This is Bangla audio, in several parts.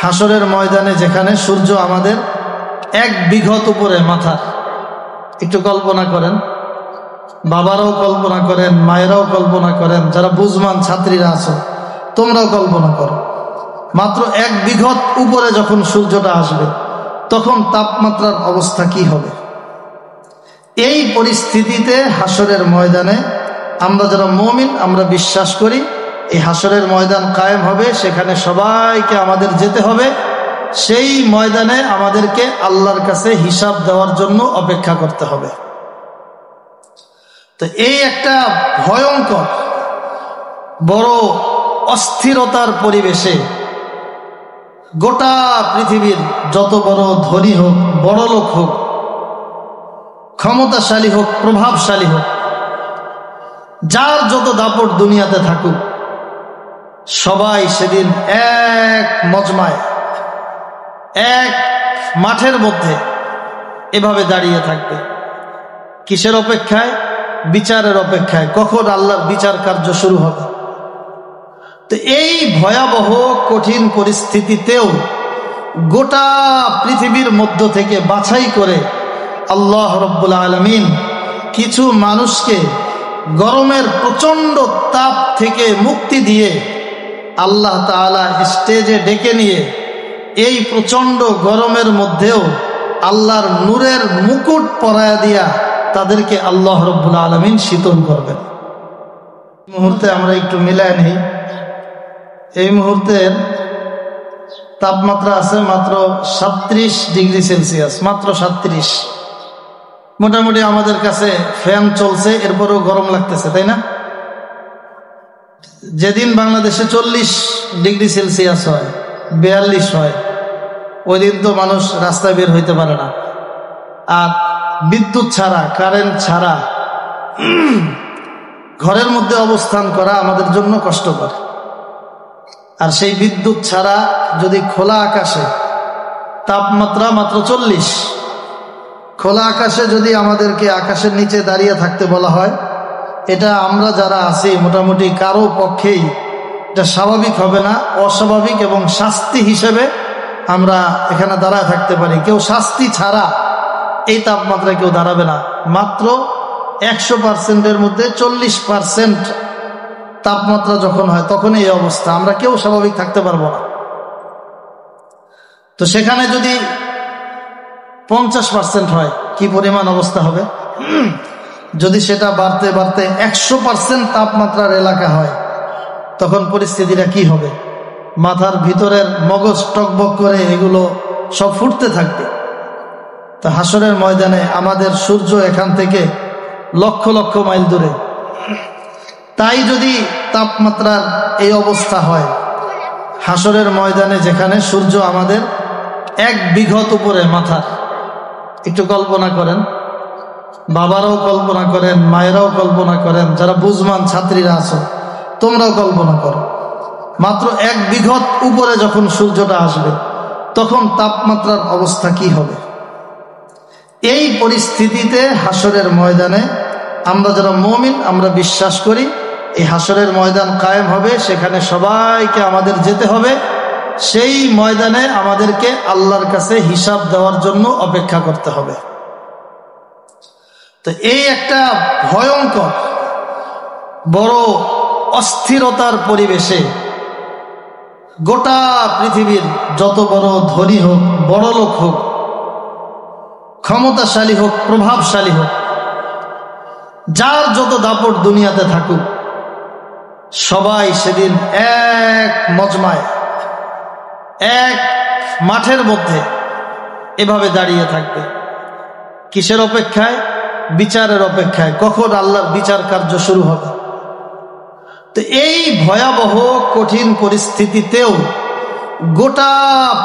হাসরের ময়দানে যেখানে সূর্য আমাদের 1 বিঘত উপরে মাথার। একটু কল্পনা করেন, বাবারাও কল্পনা করেন, মায়েরাও কল্পনা করেন, যারা বুঝমান ছাত্রীরা আছো তোমরাও কল্পনা করো, মাত্র 1 বিঘত উপরে যখন সূর্যটা আসবে তখন তাপমাত্রার অবস্থা কি হবে। এই পরিস্থিতিতে হাসরের ময়দানে আমরা যারা মুমিন আমরা বিশ্বাস করি এই হাসরের ময়দান কায়েম হবে, সেখানে সবাইকে আমাদের যেতে হবে, সেই ময়দানে আমাদেরকে আল্লাহর কাছে হিসাব দেওয়ার জন্য অপেক্ষা করতে হবে। তো এই একটা ভয়ঙ্কর বড় অস্থিরতার পরিবেশে গোটা পৃথিবীর যত বড় ধনী হোক, বড় লোক হোক, ক্ষমতাশালী হোক, প্রভাবশালী হোক, যার যত দাপট দুনিয়াতে থাকুক, সবাই সেদিন এক মজমায়, এক মাঠের মধ্যে এভাবে দাঁড়িয়ে থাকবে। কিসের অপেক্ষায়? বিচারের অপেক্ষায়, কখন আল্লাহর বিচার কার্য শুরু হবে। তো এই ভয়াবহ কঠিন পরিস্থিতিতেও গোটা পৃথিবীর মধ্য থেকে বাছাই করে আল্লাহ রাব্বুল আলামিন কিছু মানুষকে গরমের প্রচণ্ড তাপ থেকে মুক্তি দিয়ে আল্লাহ তাআলা স্টেজে ডেকে নিয়ে এই প্রচণ্ড গরমের মধ্যেও আল্লাহর নূরের মুকুট পরায়া দিয়া তাদেরকে আল্লাহ রাব্বুল আলামিন শীতল করবেন। এই মুহূর্তে আমরা একটু মিলায় নেই, এই মুহূর্তের তাপমাত্রা আছে মাত্র 37 ডিগ্রি সেলসিয়াস, মাত্র 37। মোটামুটি আমাদের কাছে ফ্যান চলছে, এরপরেও গরম লাগতেছে, তাই না? যেদিন বাংলাদেশে 40 ডিগ্রি সেলসিয়াস হয়, 42 হয়, ওই দিন তো মানুষ রাস্তায় বের হইতে পারে না। আর বিদ্যুৎ ছাড়া, কারেন্ট ছাড়া ঘরের মধ্যে অবস্থান করা আমাদের জন্য কষ্টকর। আর সেই বিদ্যুৎ ছাড়া যদি খোলা আকাশে তাপমাত্রা মাত্র 40, খোলা আকাশে যদি আমাদেরকে আকাশের নিচে দাঁড়িয়ে থাকতে বলা হয়, এটা আমরা যারা আছি মোটামুটি কারো পক্ষেই এটা স্বাভাবিক হবে না, অস্বাভাবিক এবং শাস্তি হিসেবে আমরা এখানে দাঁড়ায় থাকতে পারি। কেউ শাস্তি ছাড়া এই তাপমাত্রায় কেউ দাঁড়াবে না। মাত্র 100%-এর মধ্যে 40% তাপমাত্রা যখন হয় তখন এই অবস্থা, আমরা কেউ স্বাভাবিক থাকতে পারবো না। তো সেখানে যদি 50% হয় কি পরিমাণ অবস্থা হবে? যদি সেটা বাড়তে বাড়তে 100% তাপমাত্রার এলাকা হয় তখন পরিস্থিতিটা কি হবে? মাথার ভিতরের মগজ টকবক করে এগুলো সব ফুটতে থাকবে। তো হাসরের ময়দানে আমাদের সূর্য এখান থেকে লক্ষ লক্ষ মাইল দূরে, তাই যদি তাপমাত্রার এই অবস্থা হয়, হাসরের ময়দানে যেখানে সূর্য আমাদের 1 বিঘত উপরে মাথার। একটু কল্পনা করেন, বাবারাও কল্পনা করেন, মায়েরাও কল্পনা করেন, যারা বুঝমান ছাত্রীরা আছো তোমরাও কল্পনা করো, মাত্র 1 বিঘত উপরে যখন সূর্যটা আসবে তখন তাপমাত্রার অবস্থা কি হবে। এই পরিস্থিতিতে হাসরের ময়দানে আমরা যারা মুমিন আমরা বিশ্বাস করি এই হাসরের ময়দান কায়েম হবে, সেখানে সবাইকে আমাদের যেতে হবে, সেই ময়দানে আমাদেরকে আল্লাহর কাছে হিসাব দেওয়ার জন্য অপেক্ষা করতে হবে। তো এই একটা ভয়ঙ্কর বড় অস্থিরতার পরিবেশে গোটা পৃথিবীর যত বড় ধনী হোক, বড় লোক হোক, ক্ষমতাশালী হোক, প্রভাবশালী হোক, যার যত দাপট দুনিয়াতে থাকুক, সবাই সেদিন এক মজমায়, এক মাঠের মধ্যে এভাবে দাঁড়িয়ে থাকবে। কিসের অপেক্ষায়? বিচারের অপেক্ষায়, কখন আল্লাহর বিচার কার্য শুরু হবে। তো এই ভয়াবহ কঠিন পরিস্থিতিতেও গোটা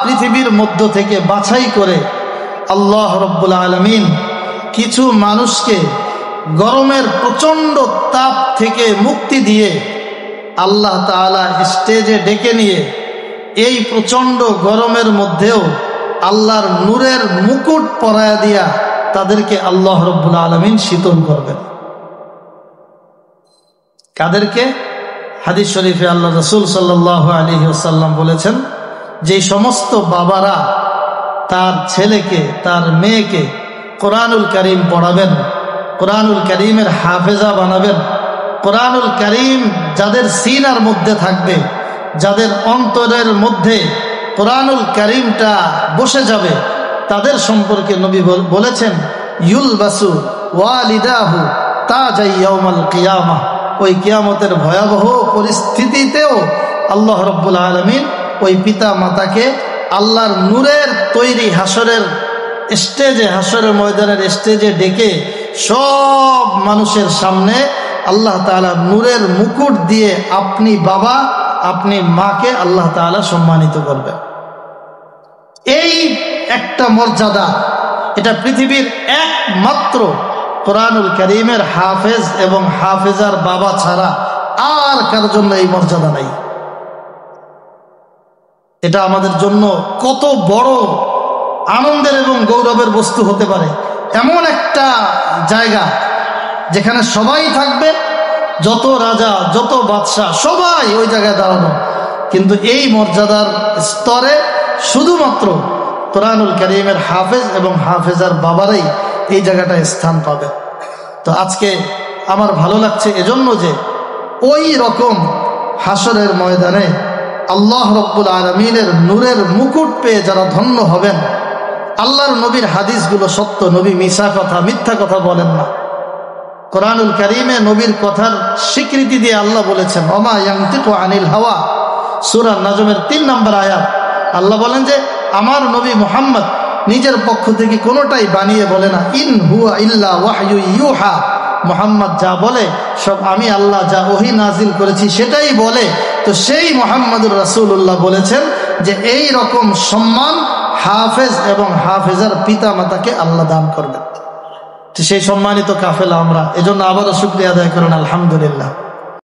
পৃথিবীর মধ্য থেকে বাছাই করে আল্লাহ রাব্বুল আলামিন কিছু মানুষকে গরমের প্রচণ্ড তাপ থেকে মুক্তি দিয়ে আল্লাহ তাআলা স্টেজে ডেকে নিয়ে এই প্রচণ্ড গরমের মধ্যেও আল্লাহর নূরের মুকুট পরায়া দিয়া তাদেরকে আল্লাহ রাব্বুল আলামিন শীতল করবেন। কাদেরকে? হাদিস শরীফে আল্লাহ রাসূল সাল্লাল্লাহু আলাইহি ওয়াসাল্লাম বলেছেন, যে সমস্ত বাবারা তার ছেলেকে তার মেয়েকে কোরআনুল কারীম পড়াবেন, কোরআনুল কারীমের হাফেজা বানাবেন, কোরআনুল কারীম যাদের সিনার মধ্যে থাকবে, যাদের অন্তরের মধ্যে কোরআনুল কারীমটা বসে যাবে, তাদের সম্পর্কে নবী বলেছেন ইউলবাসু ওয়ালিদাহু তাজাই ইয়াউমাল কিয়ামাহ। ওই কিয়ামতের ভয়াবহ পরিস্থিতিতেও আল্লাহ রাব্বুল আলামিন ওই পিতা মাতাকে আল্লাহর নূরের তৈরি হাসরের স্টেজে, হাসরের ময়দানের স্টেজে ডেকে সব মানুষের সামনে আল্লাহ তাআলা নূরের মুকুট দিয়ে আপনি বাবা আপনি মাকে আল্লাহ তাআলা সম্মানিত করবেন। এই একটা মর্যাদা, এটা পৃথিবীর একমাত্র কোরআনুল কারীমের হাফেজ এবং হাফেজার বাবা ছাড়া আর কার জন্য এই মর্যাদা নাই। এটা আমাদের জন্য কত বড় আনন্দের এবং গৌরবের বস্তু হতে পারে। এমন একটা জায়গা যেখানে সবাই থাকবে, যত রাজা যত বাদশাহ সবাই ওই জায়গায় দাঁড়ানো, কিন্তু এই মর্যাদার স্তরে শুধুমাত্র কোরআনুল কারীমের হাফেজ এবং হাফেজার বাবারাই এই জায়গাটায় স্থান পাবে। তো আজকে আমার ভালো লাগছে এজন্য যে ওই রকম হাসরের ময়দানে আল্লাহ রাব্বুল আলামিনের নূরের মুকুট পেয়ে যারা ধন্য হবেন। আল্লাহর নবীর হাদিসগুলো সত্য, নবী মিথ্যা কথা বলেন না। কোরআনুল কারীমে নবীর কথার স্বীকৃতি দিয়ে আল্লাহ বলেছেন ওমা ইয়ানতিকু আনিল হাওয়া, সূরা নাজমের 3 নম্বর আয়াত। আল্লাহ বলেন যে আমার নবী মুহাম্মদ নিজের পক্ষ থেকে কোনোটাই বানিয়ে বলে না, ইন হুয়া ইল্লা ওয়াহয়ু ইউহা। মুহাম্মদ যা বলে সব আমি আল্লাহ যা ওহী নাজিল করেছি সেটাই বলে। তো সেই মুহাম্মদুর রাসূলুল্লাহ বলেছেন যে এই রকম সম্মান হাফেজ এবং হাফেজার পিতা মাতাকে আল্লাহ দান করবেন। সেই সম্মানিত কাফেলা আমরা, এজন্য আবারও শুকরিয়া আদায় করেন আলহামদুলিল্লাহ।